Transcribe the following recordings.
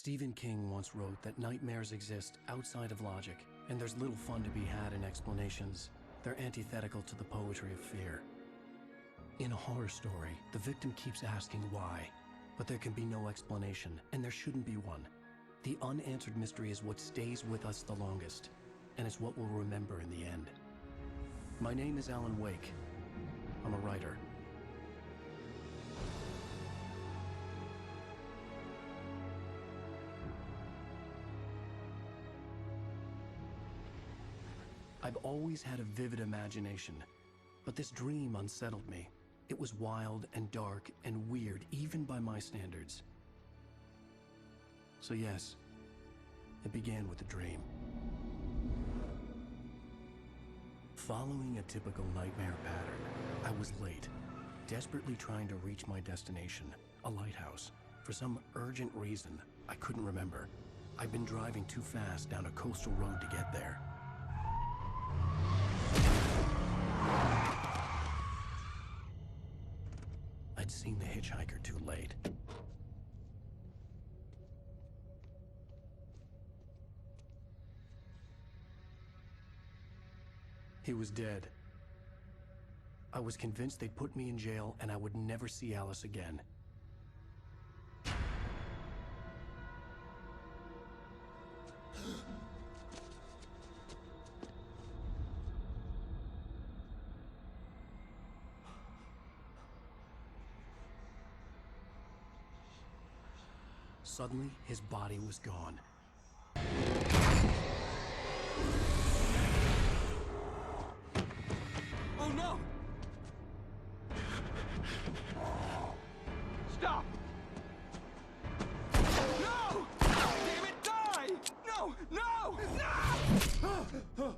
Stephen King once wrote that nightmares exist outside of logic, and there's little fun to be had in explanations. They're antithetical to the poetry of fear. In a horror story, the victim keeps asking why, but there can be no explanation, and there shouldn't be one. The unanswered mystery is what stays with us the longest, and it's what we'll remember in the end. My name is Alan Wake. I'm a writer. I've always had a vivid imagination, but this dream unsettled me. It was wild and dark and weird, even by my standards. So yes, it began with a dream. Following a typical nightmare pattern, I was late, desperately trying to reach my destination, a lighthouse. For some urgent reason, I couldn't remember. I'd been driving too fast down a coastal road to get there. I'd seen the hitchhiker too late. He was dead. I was convinced they'd put me in jail and I would never see Alice again. Suddenly, his body was gone. Oh no! Stop! No! Damn it, die! No! No! No!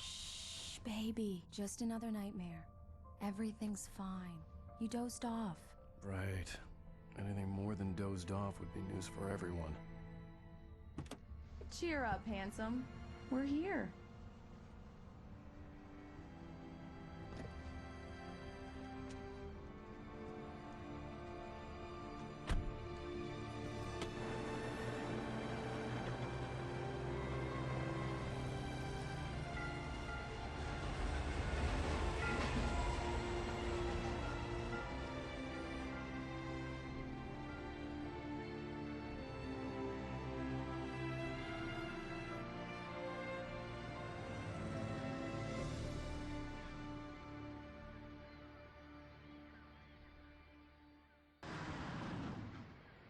Shh, baby. Just another nightmare. Everything's fine. You dozed off. Right. Anything more than dozed off would be news for everyone. Cheer up, handsome. We're here.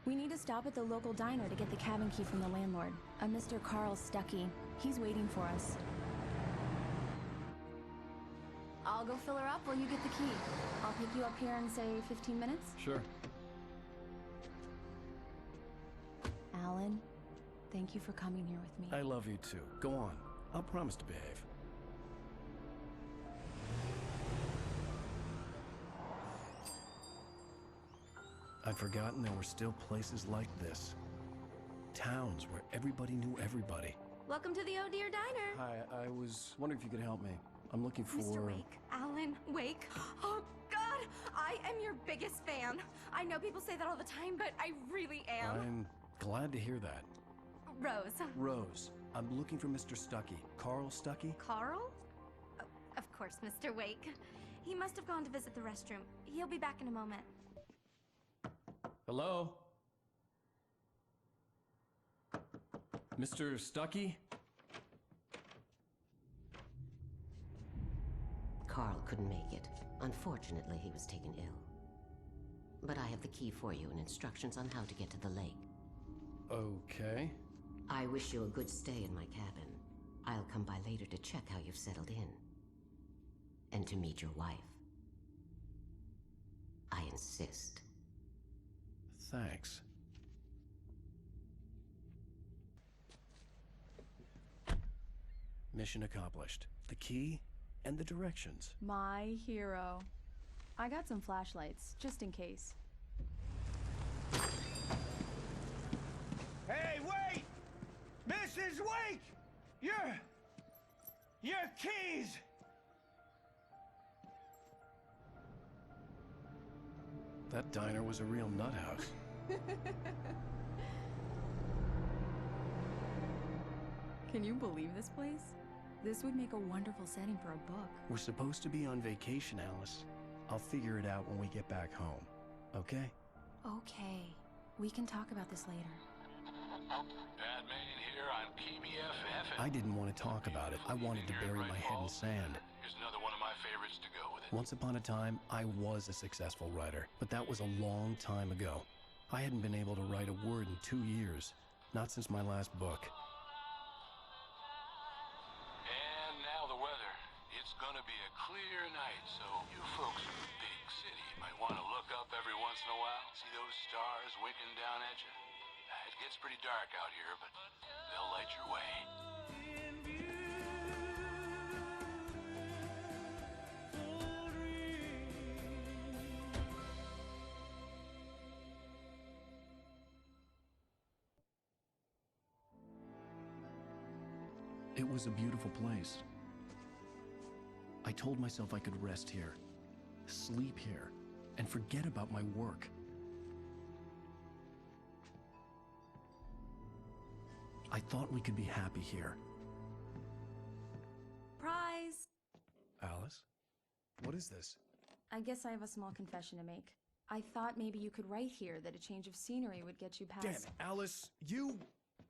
We need to stop at the local diner to get the cabin key from the landlord, a Mr. Carl Stuckey. He's waiting for us. I'll go fill her up while you get the key. I'll pick you up here in, say, 15 minutes? Sure. Alan, thank you for coming here with me. I love you too. Go on. I'll promise to behave. I'd forgotten there were still places like this. Towns where everybody knew everybody. Welcome to the Oh Dear Diner. Hi, I was wondering if you could help me. I'm looking for... Mr. Wake. Alan Wake. Oh, God! I am your biggest fan. I know people say that all the time, but I really am. I'm glad to hear that. Rose. Rose, I'm looking for Mr. Stuckey. Carl Stuckey? Carl? Oh, of course, Mr. Wake. He must have gone to visit the restroom. He'll be back in a moment. Hello? Mr. Stuckey? Carl couldn't make it. Unfortunately, he was taken ill. But I have the key for you and instructions on how to get to the lake. Okay. I wish you a good stay in my cabin. I'll come by later to check how you've settled in. And to meet your wife. I insist. Thanks. Mission accomplished. The key and the directions. My hero. I got some flashlights, just in case. Hey, wait! Mrs. Wake! Your keys! That diner was a real nut house. Can you believe this place? This would make a wonderful setting for a book. We're supposed to be on vacation, Alice. I'll figure it out when we get back home. Okay? Okay. We can talk about this later. Batman here on PBFF. I didn't want to talk about it. I wanted to bury my head in sand. Here's another one of my favorites to go with it. Once upon a time, I was a successful writer, but that was a long time ago. I hadn't been able to write a word in 2 years. Not since my last book. And now the weather. It's gonna be a clear night, so you folks in the big city might want to look up every once in a while. See those stars winking down at you? It gets pretty dark out here, but they'll light your way. It was a beautiful place. I told myself I could rest here, sleep here, and forget about my work. I thought we could be happy here. Prize! Alice? What is this? I guess I have a small confession to make. I thought maybe you could write here that a change of scenery would get you past... Damn it, Alice,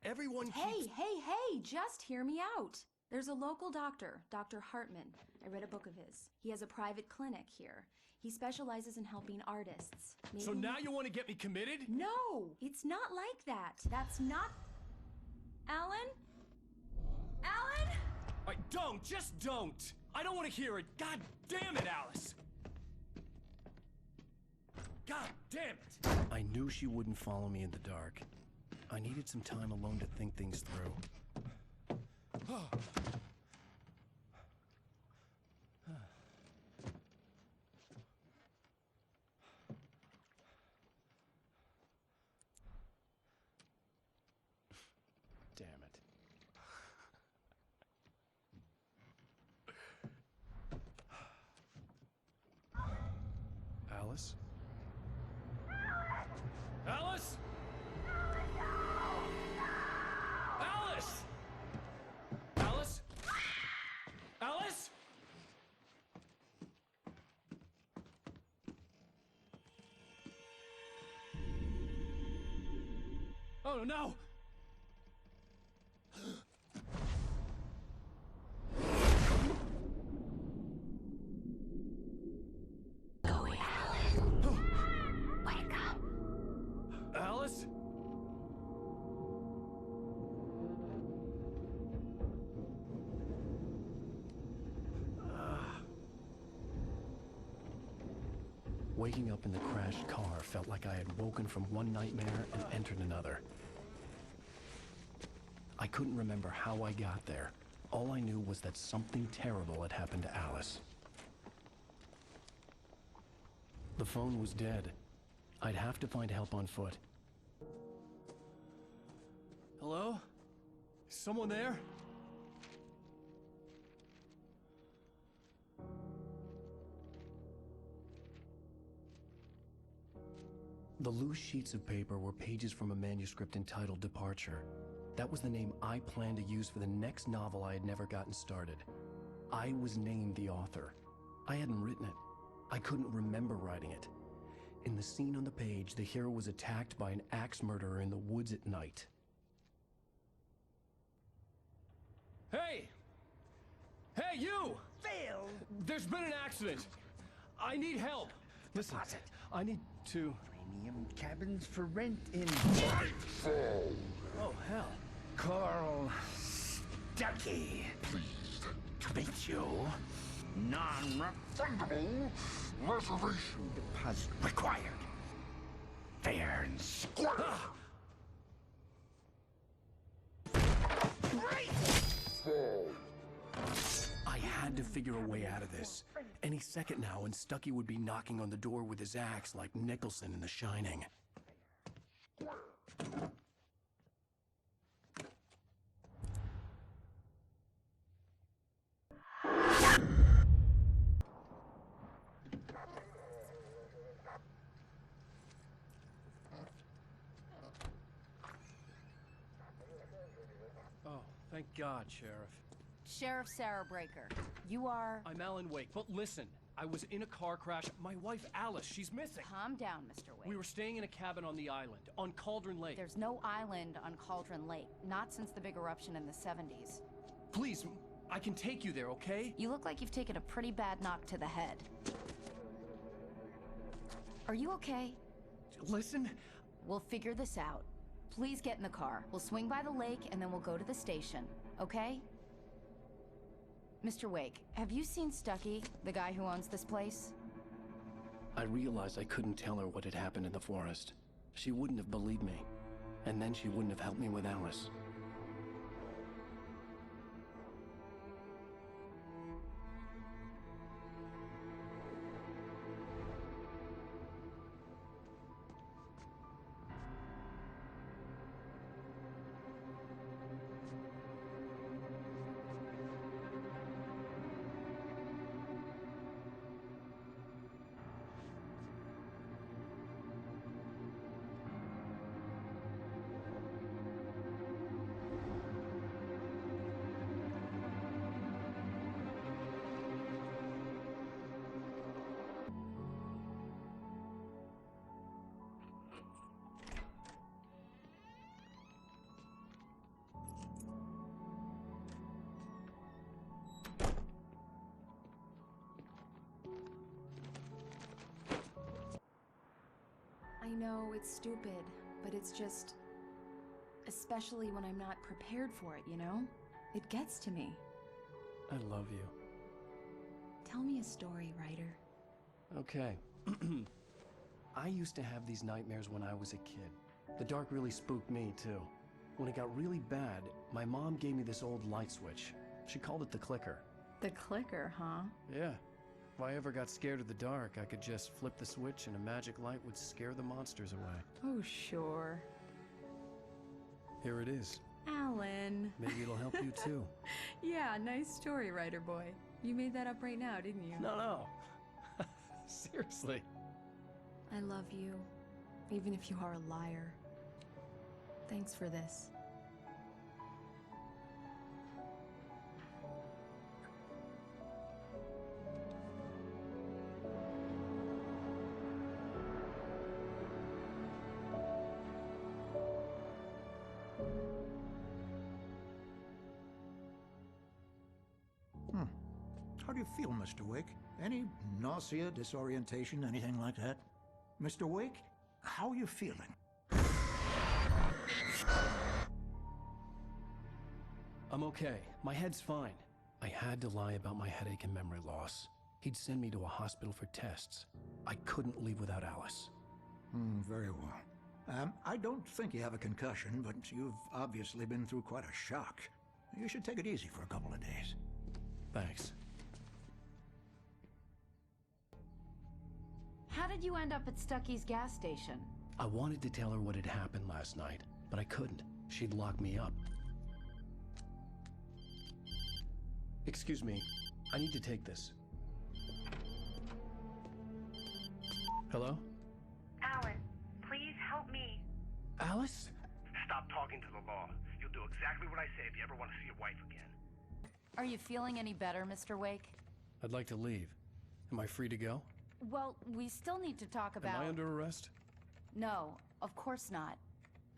everyone Hey, keeps... hey, just hear me out. There's a local doctor, Dr. Hartman. I read a book of his. He has a private clinic here. He specializes in helping artists. So now you want to get me committed? No, it's not like that. That's not... Alan? Alan? Just don't! I don't want to hear it! God damn it, Alice! God damn it! I knew she wouldn't follow me in the dark. I needed some time alone to think things through. Damn it. Alice? Alice? Alice! Alice? Alice? Oh no! Alice? Waking up in the crashed car felt like I had woken from one nightmare and entered another. I couldn't remember how I got there. All I knew was that something terrible had happened to Alice. The phone was dead. I'd have to find help on foot. Hello? Is someone there? The loose sheets of paper were pages from a manuscript entitled Departure. That was the name I planned to use for the next novel I had never gotten started. I was named the author. I hadn't written it. I couldn't remember writing it. In the scene on the page, the hero was attacked by an axe murderer in the woods at night. Hey! Hey, you! Phil! There's been an accident. I need help. Listen, I need to... Premium cabins for rent in... Oh, hell. Carl Stuckey. Pleased to meet you. Non-refundable reservation deposit required. Fair and square. I had to figure a way out of this. Any second now, and Stuckey would be knocking on the door with his axe like Nicholson in The Shining. Oh, thank God, Sheriff. Sheriff Sarah Breaker, you are... I'm Alan Wake, but listen. I was in a car crash. My wife, Alice, she's missing. Calm down, Mr. Wake. We were staying in a cabin on the island, on Cauldron Lake. There's no island on Cauldron Lake, not since the big eruption in the 70s. Please, I can take you there, okay? You look like you've taken a pretty bad knock to the head. Are you okay? Listen. We'll figure this out. Please get in the car. We'll swing by the lake and then we'll go to the station, okay? Mr. Wake, have you seen Stuckey, the guy who owns this place? I realized I couldn't tell her what had happened in the forest. She wouldn't have believed me. And then she wouldn't have helped me with Alice. I know it's stupid, but it's just... especially when I'm not prepared for it, you know? It gets to me. I love you. Tell me a story, writer. Okay. I used to have these nightmares when I was a kid. The dark really spooked me, too. When it got really bad, my mom gave me this old light switch. She called it the clicker. The clicker, huh? Yeah. If I ever got scared of the dark, I could just flip the switch and a magic light would scare the monsters away. Oh, sure. Here it is. Alan. Maybe it'll help you, too. Yeah, nice story, writer boy. You made that up right now, didn't you? No. Seriously. I love you, even if you are a liar. Thanks for this. How do you feel, Mr. Wake? Any nausea, disorientation, anything like that? Mr. Wake, how are you feeling? I'm okay. My head's fine. I had to lie about my headache and memory loss. He'd send me to a hospital for tests. I couldn't leave without Alice. Very well. I don't think you have a concussion, but you've obviously been through quite a shock. You should take it easy for a couple of days. Thanks. How did you end up at Stuckey's gas station? I wanted to tell her what had happened last night, but I couldn't. She'd lock me up. Excuse me. I need to take this. Hello? Alan, please help me. Alice? Stop talking to the law. You'll do exactly what I say if you ever want to see your wife again. Are you feeling any better, Mr. Wake? I'd like to leave. Am I free to go? Well, we still need to talk about... Am I under arrest? No, of course not.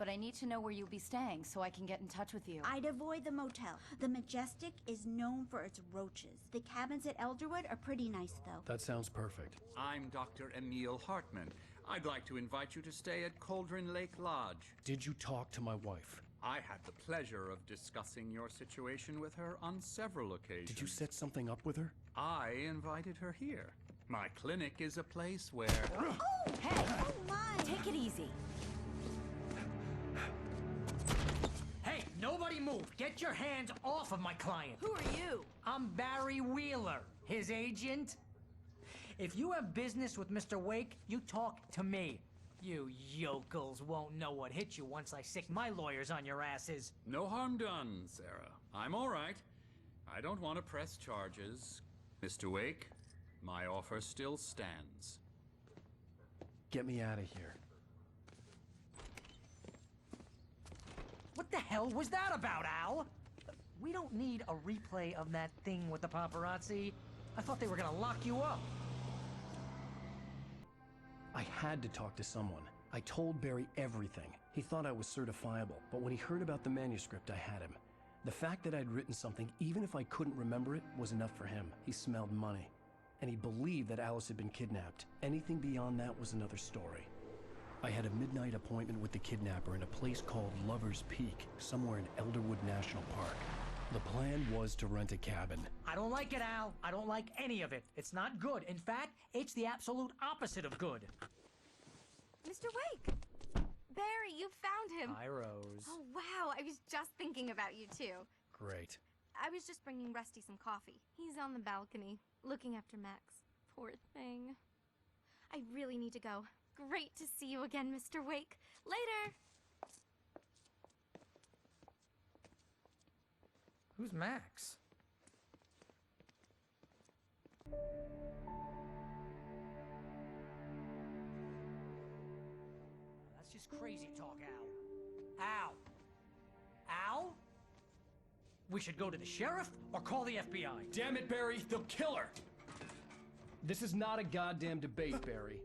but I need to know where you'll be staying so I can get in touch with you. I'd avoid the motel. The Majestic is known for its roaches. The cabins at Elderwood are pretty nice, though. That sounds perfect. I'm Dr. Emil Hartman. I'd like to invite you to stay at Cauldron Lake Lodge. Did you talk to my wife? I had the pleasure of discussing your situation with her on several occasions. Did you set something up with her? I invited her here. My clinic is a place where... Oh! Hey! Oh, my! Take it easy. Hey, nobody move! Get your hands off of my client! Who are you? I'm Barry Wheeler, his agent. If you have business with Mr. Wake, you talk to me. You yokels won't know what hit you once I sick my lawyers on your asses. No harm done, Sarah. I'm all right. I don't want to press charges. Mr. Wake, my offer still stands. Get me out of here. What the hell was that about, Al? We don't need a replay of that thing with the paparazzi. I thought they were gonna lock you up. I had to talk to someone. I told Barry everything. He thought I was certifiable, but when he heard about the manuscript, I had him. The fact that I'd written something, even if I couldn't remember it, was enough for him. He smelled money. And he believed that Alice had been kidnapped. Anything beyond that was another story. I had a midnight appointment with the kidnapper in a place called Lover's Peak, somewhere in Elderwood National Park. The plan was to rent a cabin. I don't like it, Al. I don't like any of it. It's not good. In fact, it's the absolute opposite of good. Mr. Wake! Barry, you found him! Hi, Rose. Oh, wow. I was just thinking about you, too. Great. I was just bringing Rusty some coffee. He's on the balcony, looking after Max. Poor thing. I really need to go. Great to see you again, Mr. Wake. Later! Who's Max? That's just crazy talk, Al. Al! Al? We should go to the sheriff or call the FBI. Damn it, Barry, they'll kill her! This is not a goddamn debate, Barry.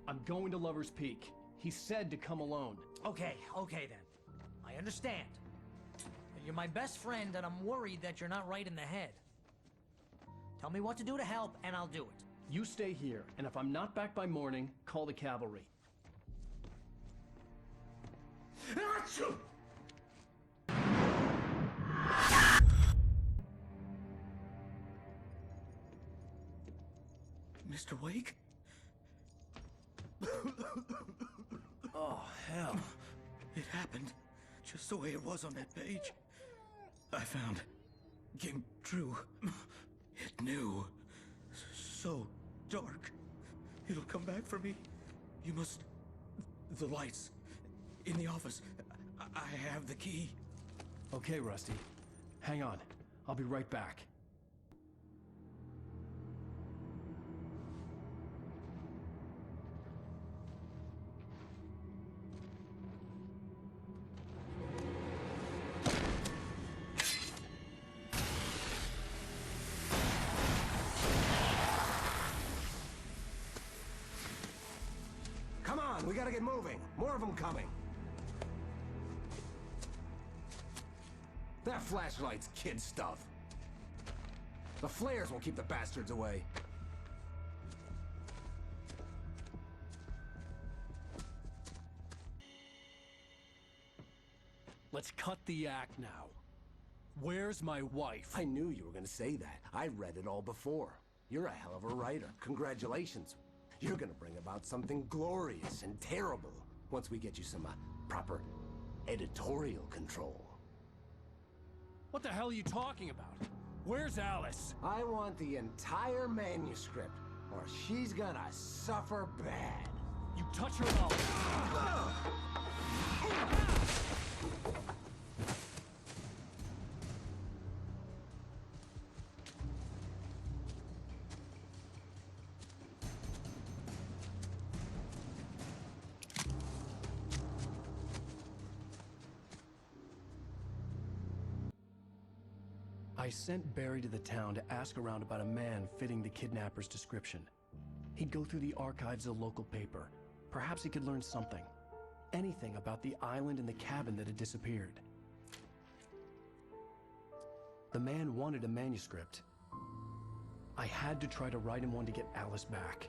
I'm going to Lover's Peak. He said to come alone. Okay then. I understand. You're my best friend, and I'm worried that you're not right in the head. Tell me what to do to help, and I'll do it. You stay here, and if I'm not back by morning, call the cavalry. Mr. Wake? Oh, hell. It happened just the way it was on that page. I found came true. It knew. So dark. It'll come back for me. You must... The lights. In the office. I have the key. Okay, Rusty. Hang on. I'll be right back. Come on, we gotta get moving. More of them coming. That flashlight's kid stuff. The flares will keep the bastards away. Let's cut the act now. Where's my wife? I knew you were gonna say that. I read it all before. You're a hell of a writer. Congratulations. You're gonna bring about something glorious and terrible once we get you some proper editorial control. What the hell are you talking about? Where's Alice? I want the entire manuscript, or she's gonna suffer bad. You touch her up. I sent Barry to the town to ask around about a man fitting the kidnapper's description. He'd go through the archives of the local paper. Perhaps he could learn something. anything about the island and the cabin that had disappeared. The man wanted a manuscript. I had to try to write him one to get Alice back.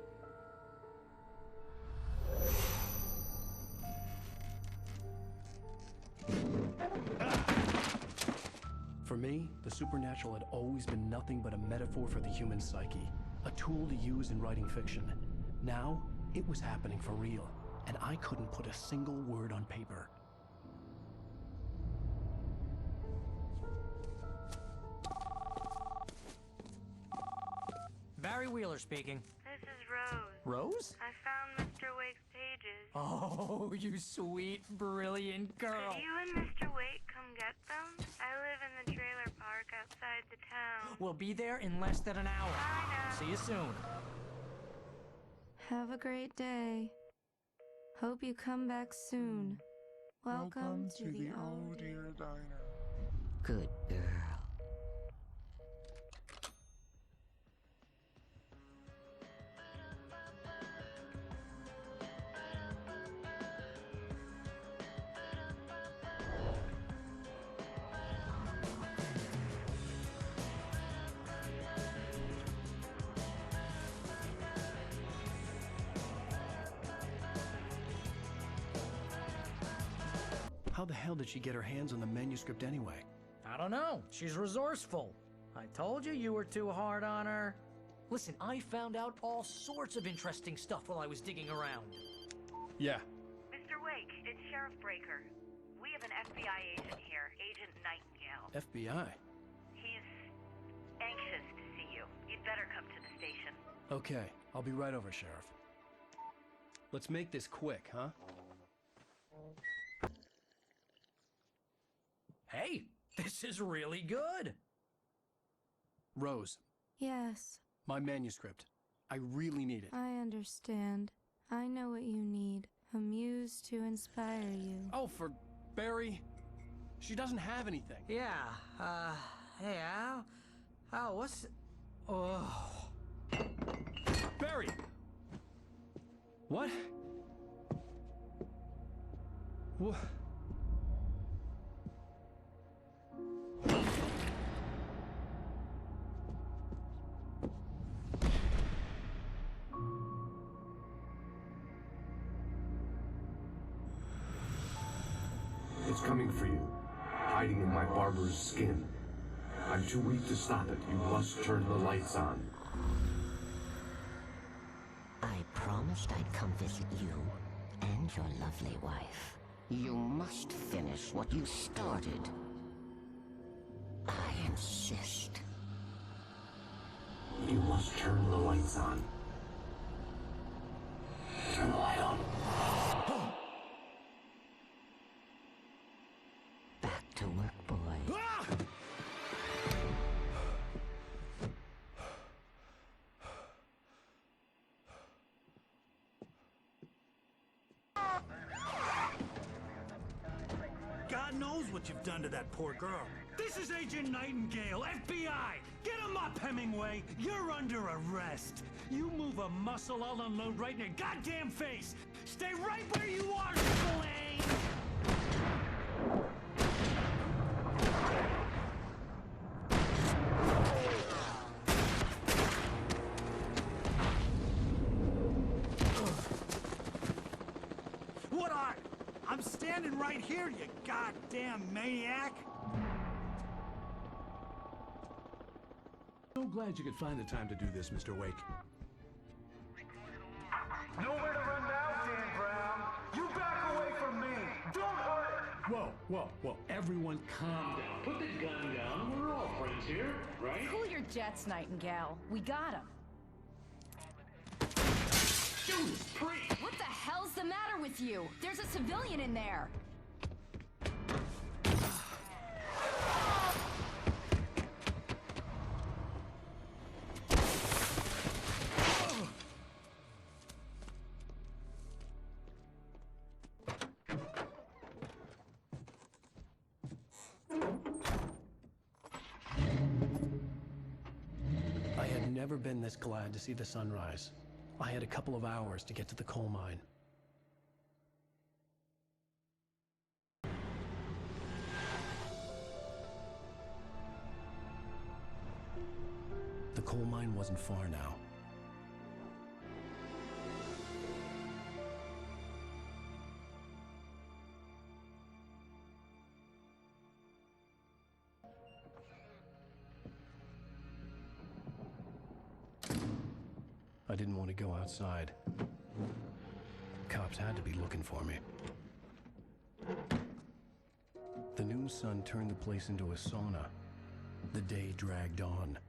For me, the supernatural had always been nothing but a metaphor for the human psyche, a tool to use in writing fiction. Now, it was happening for real, and I couldn't put a single word on paper. Barry Wheeler speaking. This is Rose. Rose? I found Mr. Wake's pages. Oh, you sweet, brilliant girl. Could you and Mr. Wake come get them? I live in the trailer park outside the town. We'll be there in less than an hour. Bye now. See you soon. Have a great day. Hope you come back soon. Welcome to the Oh Dear Diner. Good girl. How the hell did she get her hands on the manuscript anyway? I don't know. She's resourceful. I told you were too hard on her. Listen, I found out all sorts of interesting stuff while I was digging around. Yeah. Mr. Wake, it's Sheriff Breaker. We have an FBI agent here, Agent Nightingale. FBI? He's anxious to see you. You'd better come to the station. Okay, I'll be right over, Sheriff. Let's make this quick, huh? Hey, this is really good. Rose, Yes, my manuscript. I really need it. I understand. I know what you need. A muse to inspire you. Oh, for Barry? She doesn't have anything. Yeah, hey, Al? Al, what's... Oh... Barry! What? What? It's coming for you, hiding in my barber's skin. I'm too weak to stop it. You must turn the lights on. I promised I'd come visit you and your lovely wife. You must finish what you started. I insist. You must turn the lights on. Turn the light on. Back to work, boy. God knows what you've done to that poor girl. This is Agent Nightingale, FBI! Get him up, Hemingway! You're under arrest! You move a muscle, I'll unload right in your goddamn face! Stay right where you are, Blaine! What are... I'm standing right here, you goddamn maniac! So glad you could find the time to do this, Mr. Wake. Nowhere to run now, Dan Brown. You back away from me. Don't hurt her. Whoa, whoa, whoa. Everyone calm down. Put the gun down. We're all friends here, right? Cool your jets, Nightingale. We got him. Judas Priest! What the hell's the matter with you? There's a civilian in there. I had never been this glad to see the sunrise. I had a couple of hours to get to the coal mine. The coal mine wasn't far now. I didn't want to go outside. Cops had to be looking for me. The noon sun turned the place into a sauna. The day dragged on.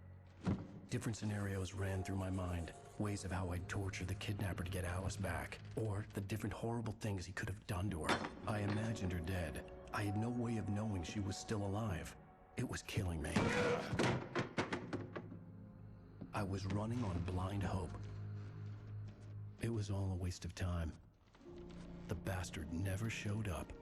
Different scenarios ran through my mind. Ways of how I'd torture the kidnapper to get Alice back. Or the different horrible things he could have done to her. I imagined her dead. I had no way of knowing she was still alive. It was killing me. I was running on blind hope. It was all a waste of time. The bastard never showed up.